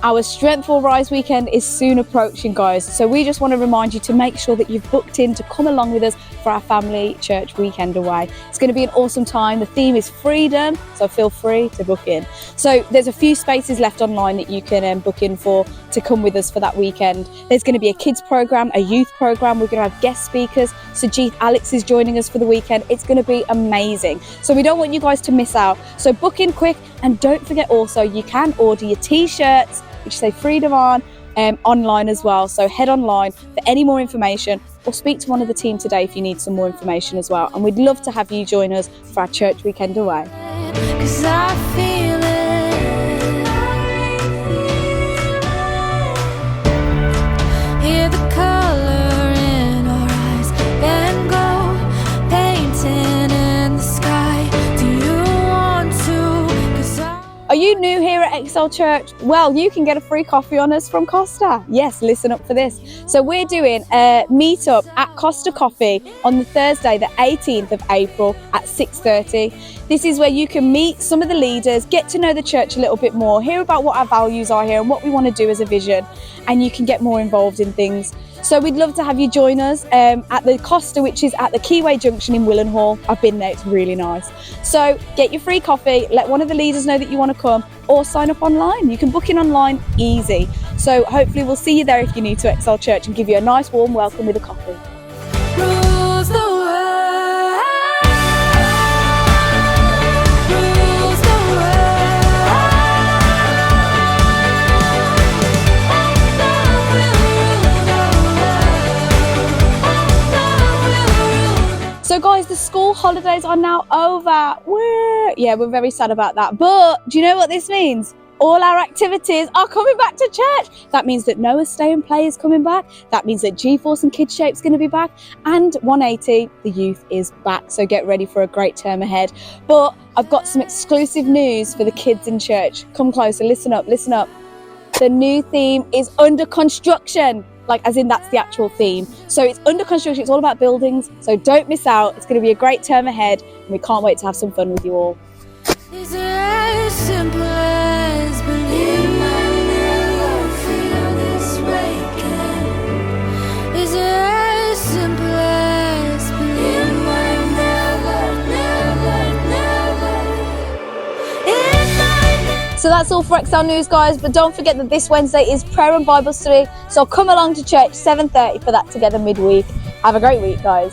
Our Strength Will Rise weekend is soon approaching, guys. So we just want to remind you to make sure that you've booked in to come along with us for our family church weekend away. It's going to be an awesome time. The theme is freedom, so feel free to book in. So there's a few spaces left online that you can book in for to come with us for that weekend. There's going to be a kids program, a youth program. We're going to have guest speakers. Sajith Alex is joining us for the weekend. It's going to be amazing. So we don't want you guys to miss out. So book in quick, and don't forget also you can order your t-shirts which say freedom on online as well. So head online for any more information, or speak to one of the team today if you need some more information as well. And we'd love to have you join us for our church weekend away. 'Cause I feel it. Hear the color in our eyes, Van Gogh painting in the sky. Do you want to? 'Cause Are you new here at Excel Church? Well, you can get a free coffee on us from Costa. Yes, listen up for this. So we're doing a meetup at Costa Coffee on the Thursday, the 18th of April at 6:30. This is where you can meet some of the leaders, get to know the church a little bit more, hear about what our values are here and what we want to do as a vision, and you can get more involved in things. So we'd love to have you join us at the Costa, which is at the Keyway Junction in Willenhall. I've been there, it's really nice. So get your free coffee, let one of the leaders know that you want to come, or sign up online. You can book in online, easy. So hopefully we'll see you there if you're new to Excel Church, and give you a nice warm welcome with a coffee. rules the world. Rules the world. So guys, the school holidays are now over. We're very sad about that. But do you know what this means? All our activities are coming back to church. That means that Noah's Stay and Play is coming back. That means that G-Force and Kids Shape's going to be back. And 180, the youth, is back. So get ready for a great term ahead. But I've got some exclusive news for the kids in church. Come closer, listen up, listen up. The new theme is under construction. Like, as in that's the actual theme. So it's under construction, it's all about buildings. So don't miss out. It's going to be a great term ahead. And we can't wait to have some fun with you all. Is it as simple as believing I never feel this way again? Is it as simple as believing I never? So that's all for XL News, guys. But don't forget that this Wednesday is prayer and Bible study. So come along to church 7:30 for that together midweek. Have a great week, guys.